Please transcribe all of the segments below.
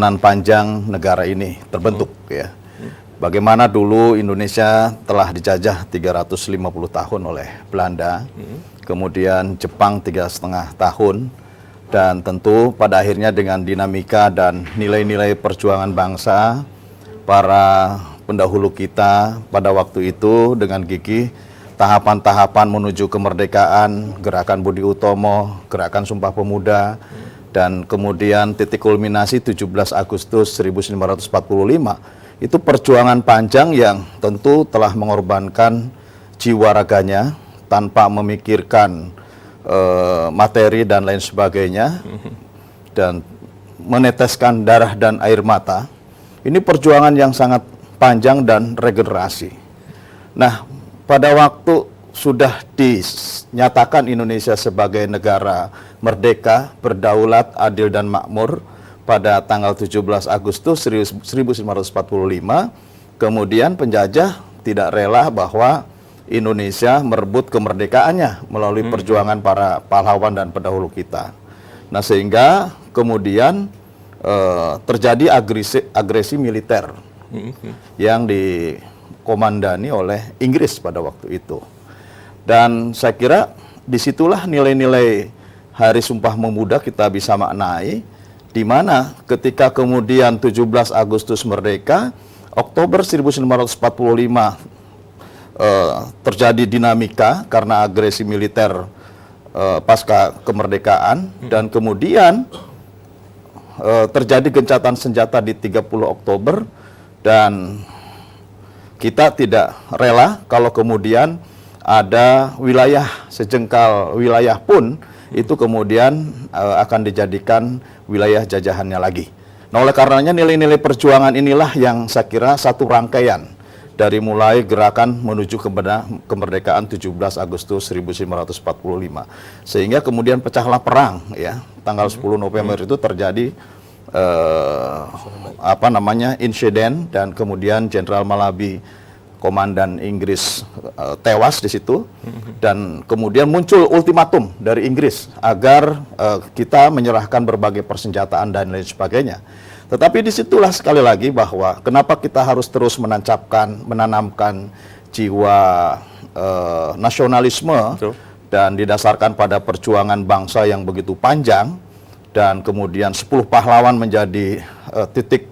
perjalanan panjang negara ini terbentuk ya. Bagaimana dulu Indonesia telah dijajah 350 tahun oleh Belanda, kemudian Jepang 3,5 tahun, dan tentu pada akhirnya dengan dinamika dan nilai-nilai perjuangan bangsa, para pendahulu kita pada waktu itu dengan gigih, tahapan-tahapan menuju kemerdekaan, gerakan Budi Utomo, gerakan Sumpah Pemuda, dan kemudian titik kulminasi 17 Agustus 1945, itu perjuangan panjang yang tentu telah mengorbankan jiwa raganya tanpa memikirkan materi dan lain sebagainya, dan meneteskan darah dan air mata. Ini perjuangan yang sangat panjang dan regenerasi. Nah, pada waktu sudah dinyatakan Indonesia sebagai negara merdeka, berdaulat, adil dan makmur pada tanggal 17 Agustus 1945, kemudian penjajah tidak rela bahwa Indonesia merebut kemerdekaannya melalui perjuangan para pahlawan dan pendahulu kita. Nah, sehingga kemudian terjadi agresi militer yang dikomandani oleh Inggris pada waktu itu. Dan saya kira disitulah nilai-nilai Hari Sumpah Pemuda kita bisa maknai, di mana ketika kemudian 17 Agustus merdeka, Oktober 1945 terjadi dinamika karena agresi militer pasca kemerdekaan, dan kemudian terjadi gencatan senjata di 30 Oktober, dan kita tidak rela kalau kemudian ada wilayah, sejengkal wilayah pun itu kemudian akan dijadikan wilayah jajahannya lagi. Nah, oleh karenanya nilai-nilai perjuangan inilah yang saya kira satu rangkaian dari mulai gerakan menuju kemerdekaan 17 Agustus 1945. Sehingga kemudian pecahlah perang ya. Tanggal 10 November itu terjadi insiden, dan kemudian Jenderal Malabi, komandan Inggris, tewas di situ, dan kemudian muncul ultimatum dari Inggris agar kita menyerahkan berbagai persenjataan dan lain sebagainya. Tetapi disitulah sekali lagi bahwa kenapa kita harus terus menanamkan jiwa nasionalisme. Betul. Dan didasarkan pada perjuangan bangsa yang begitu panjang, dan kemudian 10 pahlawan menjadi titik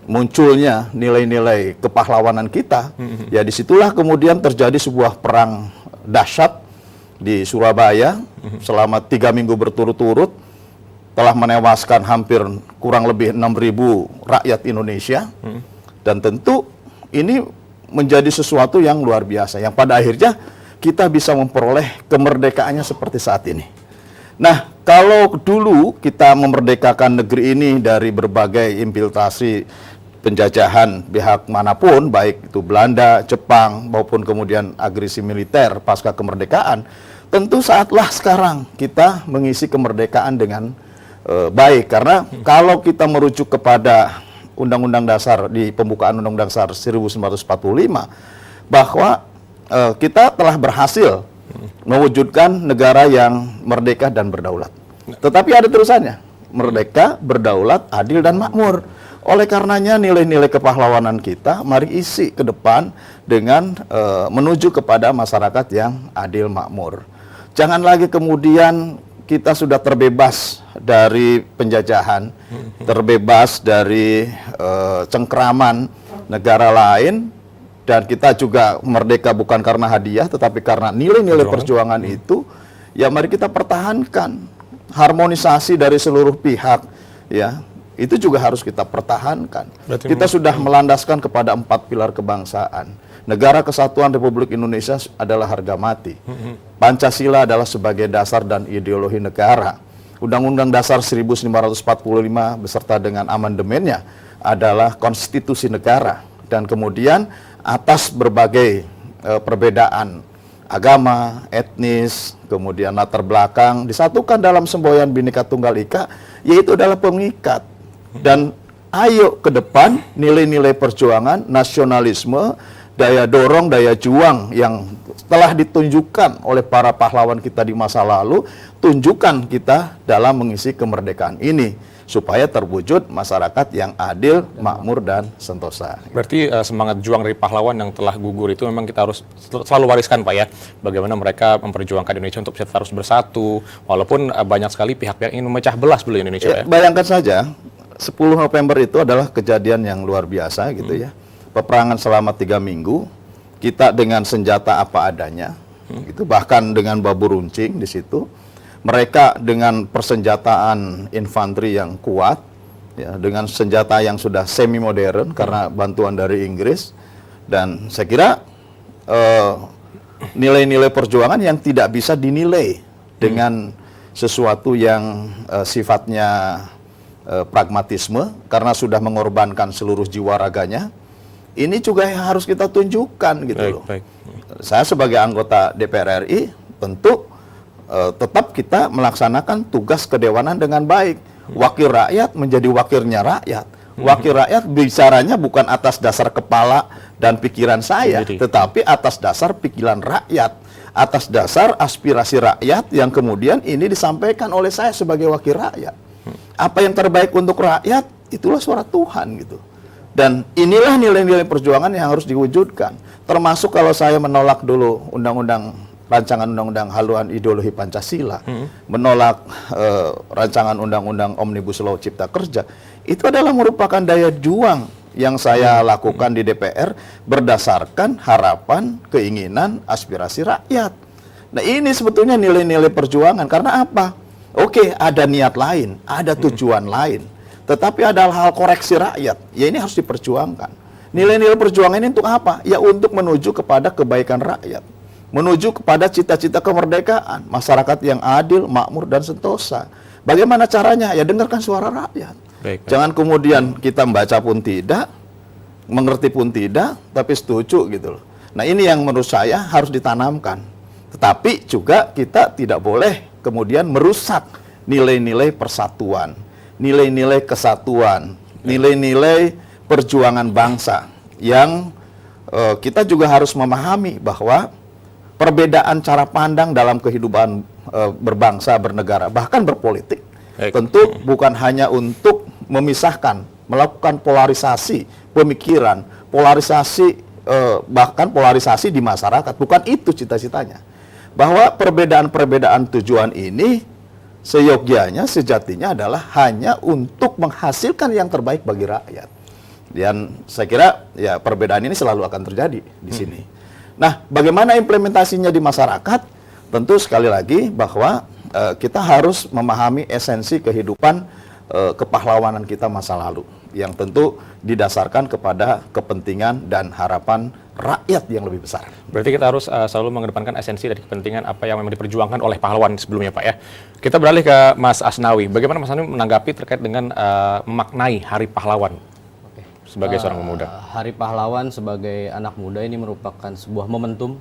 munculnya nilai-nilai kepahlawanan kita. Ya, disitulah kemudian terjadi sebuah perang dahsyat di Surabaya selama 3 minggu berturut-turut, telah menewaskan hampir kurang lebih 6.000 rakyat Indonesia. Dan tentu ini menjadi sesuatu yang luar biasa, yang pada akhirnya kita bisa memperoleh kemerdekaannya seperti saat ini. Nah, kalau dulu kita memerdekakan negeri ini dari berbagai infiltrasi penjajahan pihak manapun, baik itu Belanda, Jepang, maupun kemudian agresi militer pasca kemerdekaan, tentu saatlah sekarang kita mengisi kemerdekaan dengan baik. Karena kalau kita merujuk kepada Undang-Undang Dasar, di pembukaan Undang-Undang Dasar 1945, bahwa kita telah berhasil mewujudkan negara yang merdeka dan berdaulat. Tetapi ada terusannya, merdeka, berdaulat, adil dan makmur. Oleh karenanya nilai-nilai kepahlawanan kita mari isi ke depan dengan menuju kepada masyarakat yang adil makmur. Jangan lagi kemudian kita sudah terbebas dari penjajahan, terbebas dari cengkraman negara lain, dan kita juga merdeka bukan karena hadiah, tetapi karena nilai-nilai perjuangan itu. Ya, mari kita pertahankan harmonisasi dari seluruh pihak, ya. Itu juga harus kita pertahankan. Kita sudah melandaskan kepada 4 pilar kebangsaan. Negara Kesatuan Republik Indonesia adalah harga mati. Pancasila adalah sebagai dasar dan ideologi negara. Undang-Undang Dasar 1945 beserta dengan amandemennya adalah konstitusi negara. Dan kemudian atas berbagai perbedaan agama, etnis, kemudian latar belakang, disatukan dalam semboyan Bhinneka Tunggal Ika, yaitu adalah pengikat. Dan ayo ke depan nilai-nilai perjuangan, nasionalisme, daya dorong, daya juang yang telah ditunjukkan oleh para pahlawan kita di masa lalu, tunjukkan kita dalam mengisi kemerdekaan ini supaya terwujud masyarakat yang adil, makmur, dan sentosa. Berarti semangat juang dari pahlawan yang telah gugur itu memang kita harus selalu wariskan, Pak ya. Bagaimana mereka memperjuangkan Indonesia untuk bisa terus bersatu, walaupun banyak sekali pihak-pihak ingin memecah belah sebelum Indonesia. Ya, bayangkan saja, 10 November itu adalah kejadian yang luar biasa gitu ya. Peperangan selama 3 minggu, kita dengan senjata apa adanya, gitu, bahkan dengan babu runcing di situ. Mereka dengan persenjataan infanteri yang kuat, ya, dengan senjata yang sudah semi modern karena bantuan dari Inggris, dan saya kira nilai-nilai perjuangan yang tidak bisa dinilai dengan sesuatu yang sifatnya pragmatisme karena sudah mengorbankan seluruh jiwa raganya. Ini juga yang harus kita tunjukkan gitu loh. Saya sebagai anggota DPR RI tentu tetap kita melaksanakan tugas kedewanan dengan baik. Wakil rakyat menjadi wakilnya rakyat. Wakil rakyat bicaranya bukan atas dasar kepala dan pikiran saya, tetapi atas dasar pikiran rakyat, atas dasar aspirasi rakyat yang kemudian ini disampaikan oleh saya sebagai wakil rakyat. Apa yang terbaik untuk rakyat, itulah suara Tuhan gitu. Dan inilah nilai-nilai perjuangan yang harus diwujudkan. Termasuk kalau saya menolak dulu rancangan undang-undang haluan ideologi Pancasila, menolak rancangan undang-undang Omnibus Law Cipta Kerja, itu adalah merupakan daya juang yang saya lakukan di DPR berdasarkan harapan, keinginan, aspirasi rakyat. Nah ini sebetulnya nilai-nilai perjuangan, karena apa? Oke, ada niat lain, ada tujuan lain, tetapi ada hal koreksi rakyat, ya ini harus diperjuangkan. Nilai-nilai perjuangan ini untuk apa? Ya untuk menuju kepada kebaikan rakyat, menuju kepada cita-cita kemerdekaan, masyarakat yang adil, makmur, dan sentosa. Bagaimana caranya? Ya dengarkan suara rakyat. Jangan kemudian kita membaca pun tidak, mengerti pun tidak, tapi setuju gitu loh. Nah ini yang menurut saya harus ditanamkan. Tetapi juga kita tidak boleh kemudian merusak nilai-nilai persatuan, nilai-nilai kesatuan, nilai-nilai perjuangan bangsa yang kita juga harus memahami bahwa perbedaan cara pandang dalam kehidupan berbangsa, bernegara, bahkan berpolitik, tentu bukan hanya untuk memisahkan, melakukan polarisasi pemikiran, polarisasi bahkan polarisasi di masyarakat. Bukan itu cita-citanya. Bahwa perbedaan-perbedaan tujuan ini seyogyanya, sejatinya adalah hanya untuk menghasilkan yang terbaik bagi rakyat. Dan saya kira ya perbedaan ini selalu akan terjadi di sini. Nah, bagaimana implementasinya di masyarakat? Tentu sekali lagi bahwa kita harus memahami esensi kehidupan kepahlawanan kita masa lalu, yang tentu didasarkan kepada kepentingan dan harapan rakyat yang lebih besar. Berarti kita harus selalu mengedepankan esensi dari kepentingan apa yang memang diperjuangkan oleh pahlawan sebelumnya, Pak ya. Kita beralih ke Mas Asnawi. Bagaimana Mas Asnawi menanggapi terkait dengan memaknai Hari Pahlawan sebagai seorang pemuda? Hari Pahlawan sebagai anak muda ini merupakan sebuah momentum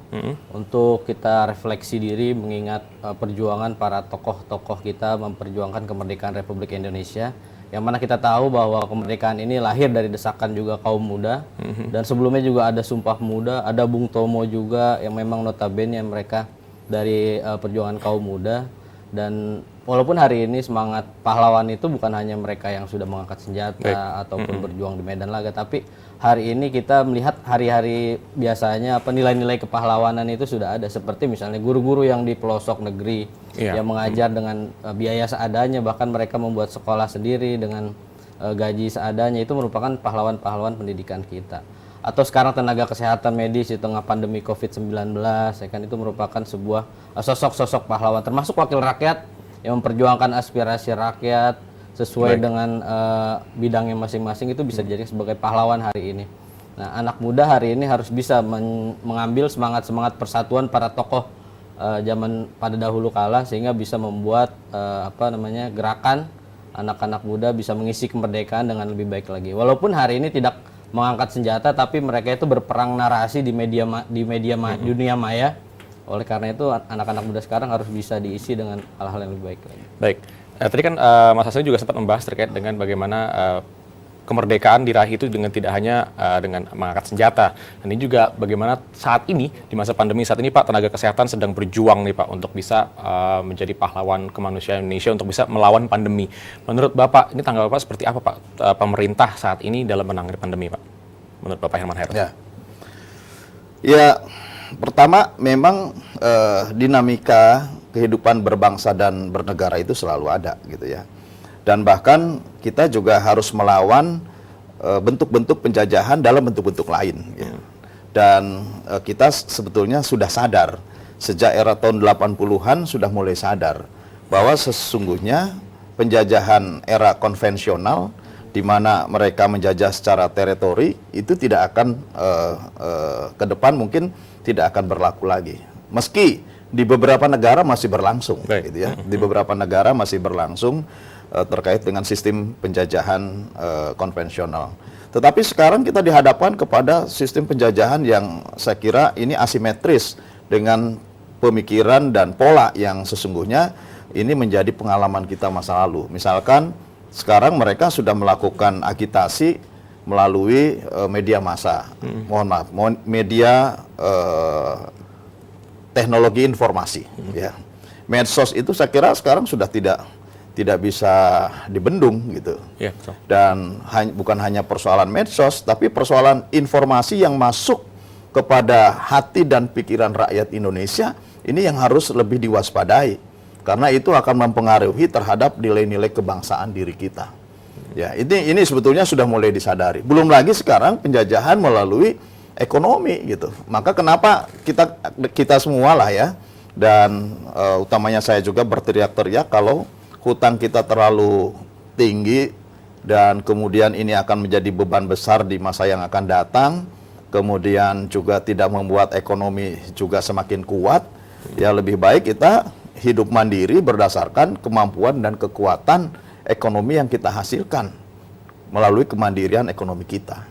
untuk kita refleksi diri, mengingat perjuangan para tokoh-tokoh kita memperjuangkan kemerdekaan Republik Indonesia, yang mana kita tahu bahwa kemerdekaan ini lahir dari desakan juga kaum muda, dan sebelumnya juga ada Sumpah Pemuda, ada Bung Tomo juga yang memang notabene mereka dari perjuangan kaum muda. Dan walaupun hari ini semangat pahlawan itu bukan hanya mereka yang sudah mengangkat senjata ataupun berjuang di medan laga, tapi hari ini kita melihat hari-hari biasanya nilai-nilai kepahlawanan itu sudah ada, seperti misalnya guru-guru yang di pelosok negeri yang mengajar dengan biaya seadanya, bahkan mereka membuat sekolah sendiri dengan gaji seadanya, itu merupakan pahlawan-pahlawan pendidikan kita. Atau sekarang tenaga kesehatan medis di tengah pandemi COVID-19, ya kan, itu merupakan sebuah sosok-sosok pahlawan, termasuk wakil rakyat yang memperjuangkan aspirasi rakyat sesuai dengan bidangnya masing-masing, itu bisa jadi sebagai pahlawan hari ini. Nah, anak muda hari ini harus bisa mengambil semangat-semangat persatuan para tokoh zaman pada dahulu kala, sehingga bisa membuat gerakan anak-anak muda bisa mengisi kemerdekaan dengan lebih baik lagi. Walaupun hari ini tidak mengangkat senjata, tapi mereka itu berperang narasi di dunia maya. Oleh karena itu anak-anak muda sekarang harus bisa diisi dengan hal-hal yang lebih baik lagi. Baik, tadi kan Mas Asnawi juga sempat membahas terkait dengan bagaimana kemerdekaan diraih itu dengan tidak hanya dengan mengangkat senjata. Dan ini juga bagaimana saat ini di masa pandemi saat ini Pak, tenaga kesehatan sedang berjuang nih Pak untuk bisa menjadi pahlawan kemanusiaan Indonesia untuk bisa melawan pandemi. Menurut Bapak ini tanggapan Bapak seperti apa Pak pemerintah saat ini dalam menangani pandemi Pak? Menurut Bapak Herman Hairot? Ya, pertama memang dinamika kehidupan berbangsa dan bernegara itu selalu ada gitu ya. Dan bahkan kita juga harus melawan bentuk-bentuk penjajahan dalam bentuk-bentuk lain. Ya. Dan kita sebetulnya sudah sadar, sejak era tahun 80-an sudah mulai sadar bahwa sesungguhnya penjajahan era konvensional di mana mereka menjajah secara teritori itu tidak akan ke depan mungkin tidak akan berlaku lagi. Meski di beberapa negara masih berlangsung, gitu ya. Di beberapa negara masih berlangsung terkait dengan sistem penjajahan konvensional. Tetapi sekarang kita dihadapkan kepada sistem penjajahan yang saya kira ini asimetris dengan pemikiran dan pola yang sesungguhnya ini menjadi pengalaman kita masa lalu. Misalkan sekarang mereka sudah melakukan agitasi melalui media massa, media teknologi informasi. Ya. Medsos itu saya kira sekarang sudah tidak bisa dibendung gitu. Ya, betul. Dan bukan hanya persoalan medsos, tapi persoalan informasi yang masuk kepada hati dan pikiran rakyat Indonesia ini yang harus lebih diwaspadai. Karena itu akan mempengaruhi terhadap nilai-nilai kebangsaan diri kita. Ya, ini sebetulnya sudah mulai disadari. Belum lagi sekarang penjajahan melalui ekonomi gitu. Maka kenapa kita semua lah ya, dan utamanya saya juga berteriak-teriak kalau hutang kita terlalu tinggi dan kemudian ini akan menjadi beban besar di masa yang akan datang, kemudian juga tidak membuat ekonomi juga semakin kuat. Ya lebih baik kita hidup mandiri berdasarkan kemampuan dan kekuatan ekonomi yang kita hasilkan melalui kemandirian ekonomi kita.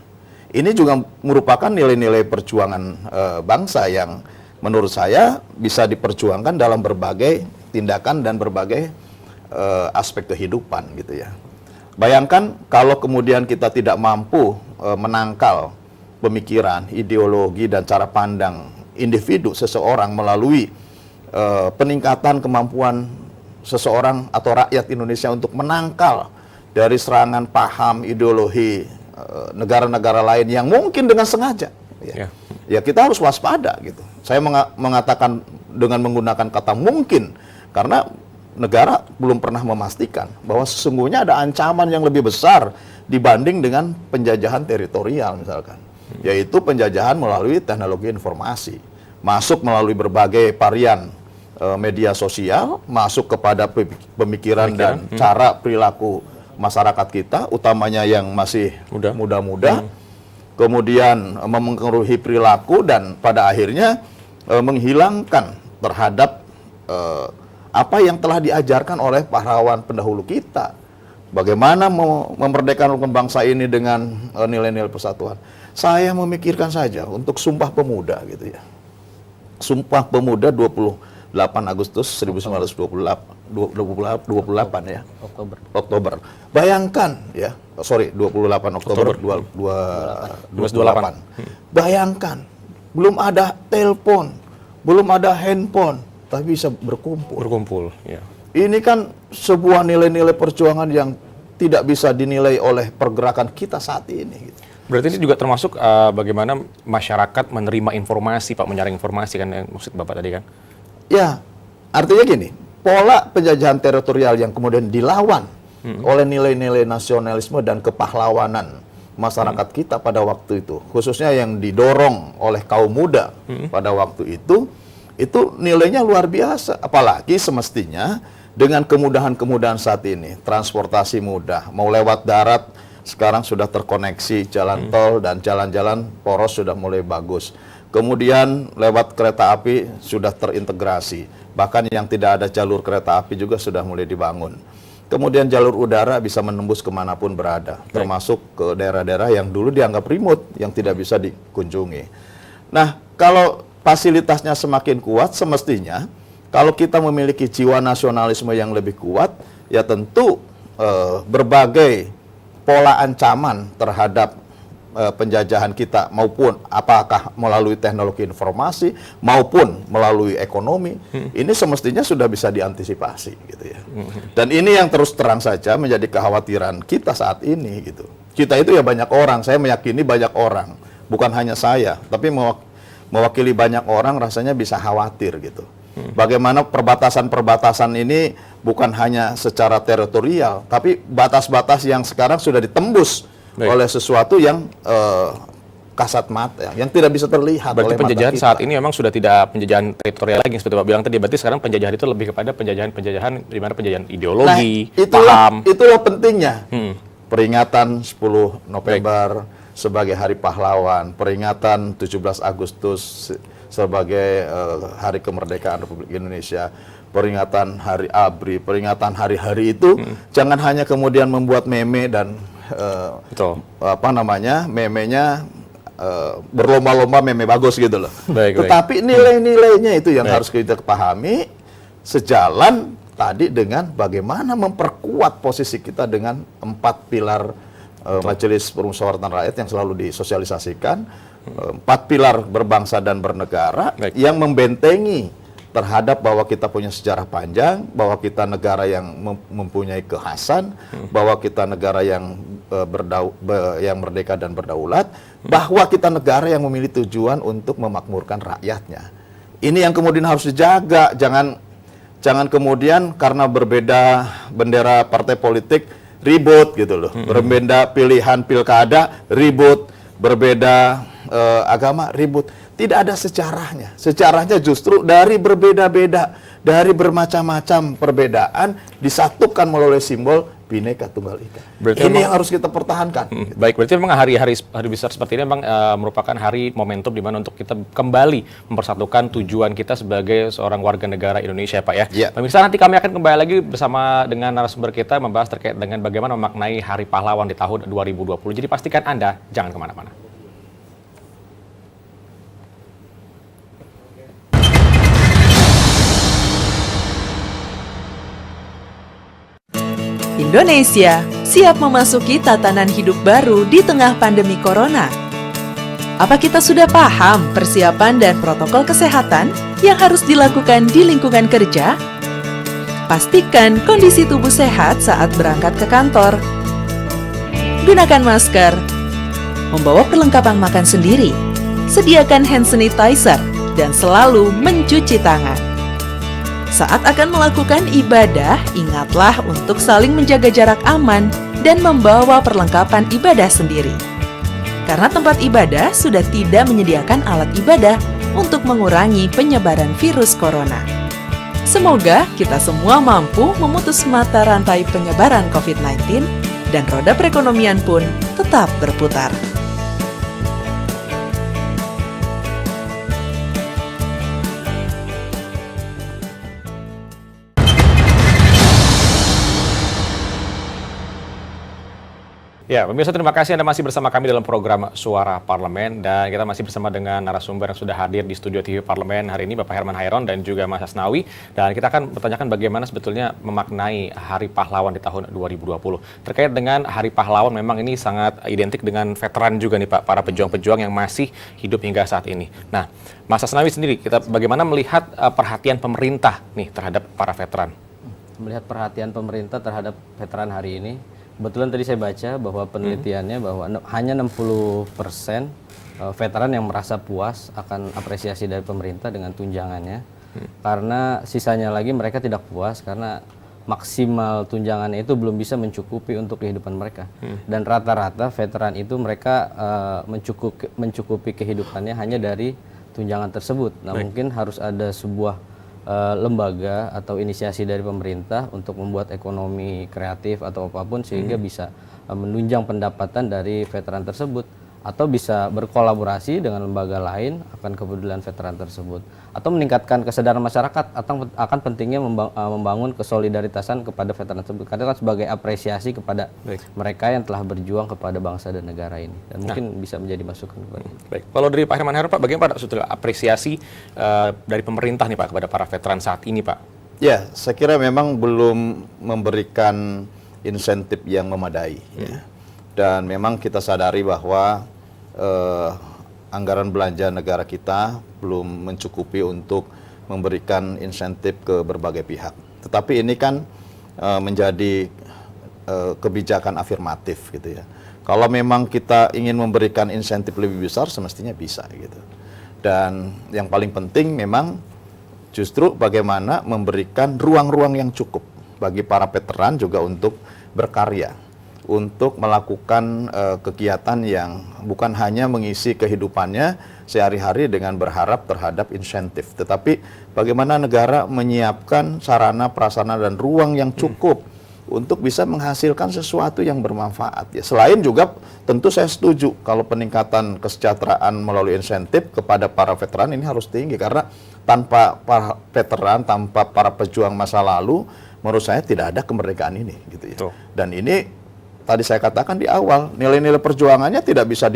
Ini juga merupakan nilai-nilai perjuangan bangsa yang menurut saya bisa diperjuangkan dalam berbagai tindakan dan berbagai aspek kehidupan gitu ya. Bayangkan kalau kemudian kita tidak mampu menangkal pemikiran, ideologi dan cara pandang individu seseorang melalui peningkatan kemampuan seseorang atau rakyat Indonesia untuk menangkal dari serangan paham ideologi negara-negara lain yang mungkin dengan sengaja. Ya kita harus waspada gitu. Saya mengatakan dengan menggunakan kata mungkin karena negara belum pernah memastikan bahwa sesungguhnya ada ancaman yang lebih besar dibanding dengan penjajahan teritorial misalkan, yaitu penjajahan melalui teknologi informasi, masuk melalui berbagai varian media sosial, masuk kepada pemikiran dan cara perilaku masyarakat kita, utamanya yang masih muda-muda, kemudian mempengaruhi perilaku dan pada akhirnya menghilangkan terhadap apa yang telah diajarkan oleh pahlawan pendahulu kita. Bagaimana memerdekakan bangsa ini dengan nilai-nilai persatuan. Saya memikirkan saja untuk Sumpah Pemuda gitu ya. Sumpah Pemuda 28 Agustus 1928 ya. Oktober. Bayangkan ya. 28 Oktober 2028. Bayangkan belum ada telepon, belum ada handphone, tapi bisa berkumpul. Ya. Ini kan sebuah nilai-nilai perjuangan yang tidak bisa dinilai oleh pergerakan kita saat ini. Gitu. Berarti ini juga termasuk bagaimana masyarakat menerima informasi, Pak, menyaring informasi kan yang maksud Bapak tadi kan? Ya, artinya gini, pola penjajahan teritorial yang kemudian dilawan oleh nilai-nilai nasionalisme dan kepahlawanan masyarakat kita pada waktu itu, khususnya yang didorong oleh kaum muda pada waktu itu nilainya luar biasa. Apalagi semestinya dengan kemudahan-kemudahan saat ini, transportasi mudah, mau lewat darat sekarang sudah terkoneksi jalan tol dan jalan-jalan poros sudah mulai bagus. Kemudian lewat kereta api sudah terintegrasi. Bahkan yang tidak ada jalur kereta api juga sudah mulai dibangun. Kemudian jalur udara bisa menembus kemanapun berada, termasuk ke daerah-daerah yang dulu dianggap remote, yang tidak bisa dikunjungi. Nah, kalau fasilitasnya semakin kuat, semestinya kalau kita memiliki jiwa nasionalisme yang lebih kuat, ya tentu berbagai pola ancaman terhadap penjajahan kita, maupun apakah melalui teknologi informasi maupun melalui ekonomi, ini semestinya sudah bisa diantisipasi gitu ya. Dan ini yang terus terang saja menjadi kekhawatiran kita saat ini gitu. Kita itu ya banyak orang, saya meyakini banyak orang, bukan hanya saya, tapi mewakili banyak orang rasanya bisa khawatir gitu. Bagaimana perbatasan-perbatasan ini bukan hanya secara teritorial, tapi batas-batas yang sekarang sudah ditembus oleh sesuatu yang kasat mata, yang tidak bisa terlihat. Berarti oleh penjajahan mata kita. saat ini memang sudah tidak penjajahan teritorial lagi seperti Pak bilang tadi. Berarti sekarang penjajahan itu lebih kepada penjajahan di mana penjajahan ideologi, paham. Itulah pentingnya. Peringatan 10 November sebagai Hari Pahlawan, peringatan 17 Agustus sebagai Hari Kemerdekaan Republik Indonesia, peringatan Hari ABRI, peringatan hari-hari itu jangan hanya kemudian membuat meme dan Betul. memenya berlomba-lomba meme bagus gitu loh. Baik. Tetapi nilai-nilainya itu yang harus kita pahami, sejalan tadi dengan bagaimana memperkuat posisi kita dengan 4 pilar Majelis Permusyawaratan Rakyat yang selalu disosialisasikan, 4 pilar berbangsa dan bernegara. Baik. Yang membentengi terhadap bahwa kita punya sejarah panjang, bahwa kita negara yang mempunyai kekhasan, bahwa kita negara yang yang merdeka dan berdaulat, bahwa kita negara yang memiliki tujuan untuk memakmurkan rakyatnya. Ini yang kemudian harus dijaga, jangan kemudian karena berbeda bendera partai politik ribut gitu loh, berbeda pilihan pilkada ribut, berbeda agama ribut. Tidak ada sejarahnya. Sejarahnya justru dari berbeda-beda, dari bermacam-macam perbedaan disatukan melalui simbol Bhinneka Tunggal Ika. Berarti ini yang harus kita pertahankan. Baik, berarti memang hari-hari besar seperti ini memang merupakan hari momentum di mana untuk kita kembali mempersatukan tujuan kita sebagai seorang warga negara Indonesia, Pak ya. Ya. Pemirsa, nanti kami akan kembali lagi bersama dengan narasumber kita membahas terkait dengan bagaimana memaknai Hari Pahlawan di tahun 2020. Jadi pastikan Anda jangan kemana-mana. Indonesia siap memasuki tatanan hidup baru di tengah pandemi corona. Apa kita sudah paham persiapan dan protokol kesehatan yang harus dilakukan di lingkungan kerja? Pastikan kondisi tubuh sehat saat berangkat ke kantor. Gunakan masker. Membawa perlengkapan makan sendiri. Sediakan hand sanitizer dan selalu mencuci tangan. Saat akan melakukan ibadah, ingatlah untuk saling menjaga jarak aman dan membawa perlengkapan ibadah sendiri. Karena tempat ibadah sudah tidak menyediakan alat ibadah untuk mengurangi penyebaran virus corona. Semoga kita semua mampu memutus mata rantai penyebaran COVID-19 dan roda perekonomian pun tetap berputar. Ya, pemirsa, terima kasih Anda masih bersama kami dalam program Suara Parlemen, dan kita masih bersama dengan narasumber yang sudah hadir di studio TV Parlemen hari ini, Bapak Herman Hairon dan juga Mas Asnawi, dan kita akan bertanyakan bagaimana sebetulnya memaknai Hari Pahlawan di tahun 2020. Terkait dengan Hari Pahlawan, memang ini sangat identik dengan veteran juga nih Pak, para pejuang-pejuang yang masih hidup hingga saat ini. Nah, Mas Asnawi sendiri, kita bagaimana melihat perhatian pemerintah nih terhadap para veteran? Melihat perhatian pemerintah terhadap veteran hari ini, kebetulan tadi saya baca bahwa penelitiannya bahwa hanya 60% veteran yang merasa puas akan apresiasi dari pemerintah dengan tunjangannya. Karena sisanya lagi mereka tidak puas karena maksimal tunjangannya itu belum bisa mencukupi untuk kehidupan mereka. Dan rata-rata veteran itu mereka mencukupi kehidupannya hanya dari tunjangan tersebut. Nah, mungkin harus ada sebuah lembaga atau inisiasi dari pemerintah untuk membuat ekonomi kreatif atau apapun sehingga bisa menunjang pendapatan dari veteran tersebut, atau bisa berkolaborasi dengan lembaga lain akan kepedulian veteran tersebut, atau meningkatkan kesadaran masyarakat akan pentingnya membangun kesolidaritasan kepada veteran tersebut, karena kan sebagai apresiasi kepada mereka yang telah berjuang kepada bangsa dan negara ini, dan mungkin bisa menjadi masukan kepada Baik, kalau dari Pak Herman Hairon, Pak, bagaimana sebetulnya apresiasi dari pemerintah nih Pak kepada para veteran saat ini, Pak? Ya, saya kira memang belum memberikan insentif yang memadai. Ya. dan memang kita sadari bahwa anggaran belanja negara kita belum mencukupi untuk memberikan insentif ke berbagai pihak. Tetapi ini kan menjadi kebijakan afirmatif gitu ya. Kalau memang kita ingin memberikan insentif lebih besar, semestinya bisa gitu. Dan yang paling penting memang justru bagaimana memberikan ruang-ruang yang cukup bagi para veteran juga untuk berkarya, untuk melakukan kegiatan yang bukan hanya mengisi kehidupannya sehari-hari dengan berharap terhadap insentif, tetapi bagaimana negara menyiapkan sarana, prasarana, dan ruang yang cukup untuk bisa menghasilkan sesuatu yang bermanfaat. Ya, selain juga tentu saya setuju kalau peningkatan kesejahteraan melalui insentif kepada para veteran ini harus tinggi, karena tanpa para veteran, tanpa para pejuang masa lalu, menurut saya tidak ada kemerdekaan ini gitu ya. Dan ini tadi saya katakan di awal, nilai-nilai perjuangannya tidak bisa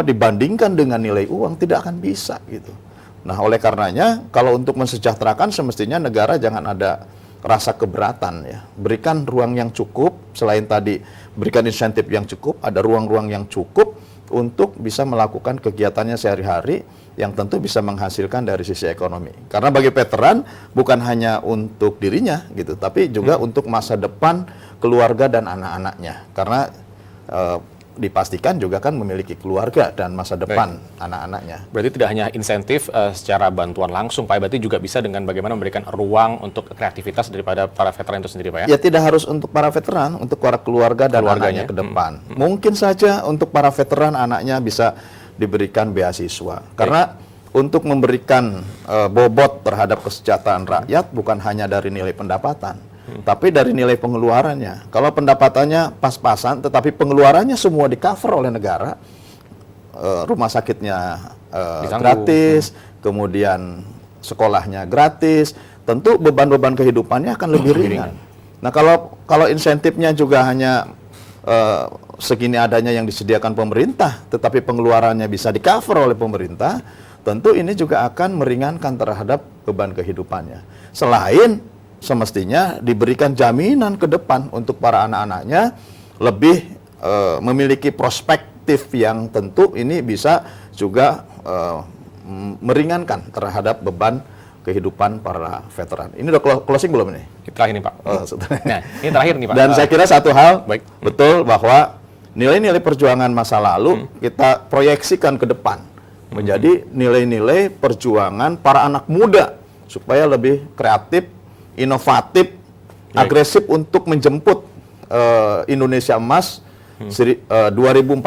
dibandingkan dengan nilai uang, tidak akan bisa gitu. Nah, oleh karenanya kalau untuk mensejahterakan semestinya negara jangan ada rasa keberatan ya. Berikan ruang yang cukup, selain tadi berikan insentif yang cukup, ada ruang-ruang yang cukup untuk bisa melakukan kegiatannya sehari-hari yang tentu bisa menghasilkan dari sisi ekonomi. Karena bagi veteran bukan hanya untuk dirinya gitu, tapi juga untuk masa depan keluarga dan anak-anaknya. Karena dipastikan juga kan memiliki keluarga dan masa depan anak-anaknya. Berarti tidak hanya insentif secara bantuan langsung, Pak, berarti juga bisa dengan bagaimana memberikan ruang untuk kreativitas daripada para veteran itu sendiri, Pak ya? Ya, tidak harus untuk para veteran, untuk para keluarga dan anaknya ke depan. Mungkin saja untuk para veteran anaknya bisa diberikan beasiswa. Karena untuk memberikan bobot terhadap kesejahteraan rakyat bukan hanya dari nilai pendapatan, tapi dari nilai pengeluarannya. Kalau pendapatannya pas-pasan, tetapi pengeluarannya semua di-cover oleh negara, rumah sakitnya gratis, kemudian sekolahnya gratis, tentu beban-beban kehidupannya akan lebih ringan. Nah, kalau insentifnya juga hanya segini adanya yang disediakan pemerintah, tetapi pengeluarannya bisa di-cover oleh pemerintah, tentu ini juga akan meringankan terhadap beban kehidupannya. Selain semestinya diberikan jaminan ke depan untuk para anak-anaknya lebih memiliki perspektif yang tentu ini bisa juga meringankan terhadap beban kehidupan para veteran. Ini udah closing belum ini? Terakhir nih, Pak. Nah, ini terakhir nih, Pak. Dan saya kira satu hal betul bahwa nilai-nilai perjuangan masa lalu kita proyeksikan ke depan menjadi nilai-nilai perjuangan para anak muda supaya lebih kreatif, inovatif, agresif untuk menjemput Indonesia Emas 2045.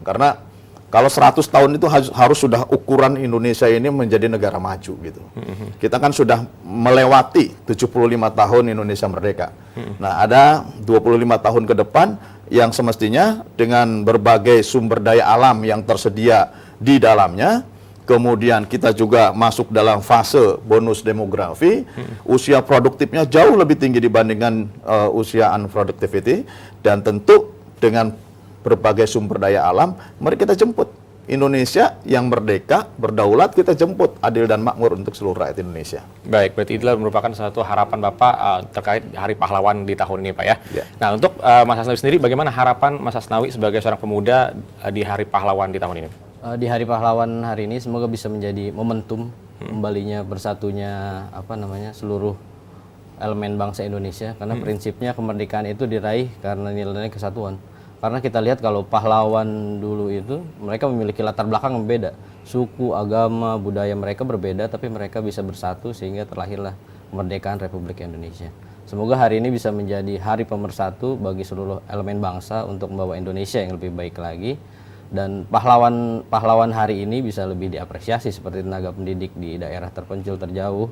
Karena kalau 100 tahun itu harus sudah ukuran Indonesia ini menjadi negara maju gitu. Kita kan sudah melewati 75 tahun Indonesia merdeka. Nah, ada 25 tahun ke depan yang semestinya dengan berbagai sumber daya alam yang tersedia di dalamnya, kemudian kita juga masuk dalam fase bonus demografi, usia produktifnya jauh lebih tinggi dibandingkan usia unproductivity, dan tentu dengan berbagai sumber daya alam, mari kita jemput Indonesia yang merdeka, berdaulat, kita jemput adil dan makmur untuk seluruh rakyat Indonesia. Baik, berarti itulah merupakan satu harapan Bapak terkait Hari Pahlawan di tahun ini, Pak ya. Nah, untuk Mas Asnawi sendiri, bagaimana harapan Mas Asnawi sebagai seorang pemuda di Hari Pahlawan di tahun ini? Di Hari Pahlawan hari ini semoga bisa menjadi momentum kembalinya bersatunya seluruh elemen bangsa Indonesia, karena prinsipnya kemerdekaan itu diraih karena nilai-nilai kesatuan. Karena kita lihat kalau pahlawan dulu itu mereka memiliki latar belakang yang berbeda, suku, agama, budaya mereka berbeda, tapi mereka bisa bersatu sehingga terlahirlah kemerdekaan Republik Indonesia. Semoga hari ini bisa menjadi hari pemersatu bagi seluruh elemen bangsa untuk membawa Indonesia yang lebih baik lagi. Dan pahlawan hari ini bisa lebih diapresiasi seperti tenaga pendidik di daerah terpencil terjauh.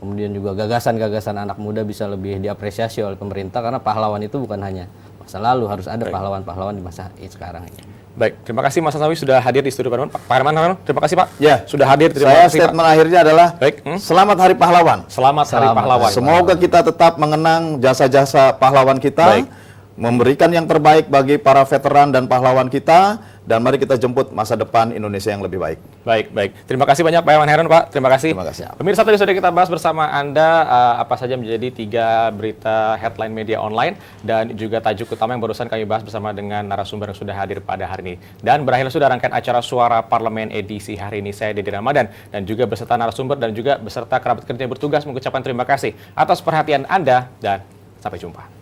Kemudian juga gagasan-gagasan anak muda bisa lebih diapresiasi oleh pemerintah, karena pahlawan itu bukan hanya masa lalu, harus ada pahlawan-pahlawan di masa sekarang ini. Baik, terima kasih Mas Asnawi sudah hadir di studio Pak Herman. Terima kasih Pak. Ya, sudah hadir. Saya statement akhirnya adalah selamat Hari Pahlawan. Selamat Hari Pahlawan. Semoga kita tetap mengenang jasa-jasa pahlawan kita, memberikan yang terbaik bagi para veteran dan pahlawan kita, dan mari kita jemput masa depan Indonesia yang lebih baik. Baik. Terima kasih banyak Pak Iwan Heron, Pak. Terima kasih. Terima kasih. Pemirsa, tadi sudah kita bahas bersama Anda apa saja menjadi 3 berita headline media online dan juga tajuk utama yang barusan kami bahas bersama dengan narasumber yang sudah hadir pada hari ini. Dan berakhir sudah rangkaian acara Suara Parlemen edisi hari ini. Saya Dedi Ramadan dan juga beserta narasumber dan juga beserta kerabat kerja yang bertugas mengucapkan terima kasih atas perhatian Anda dan sampai jumpa.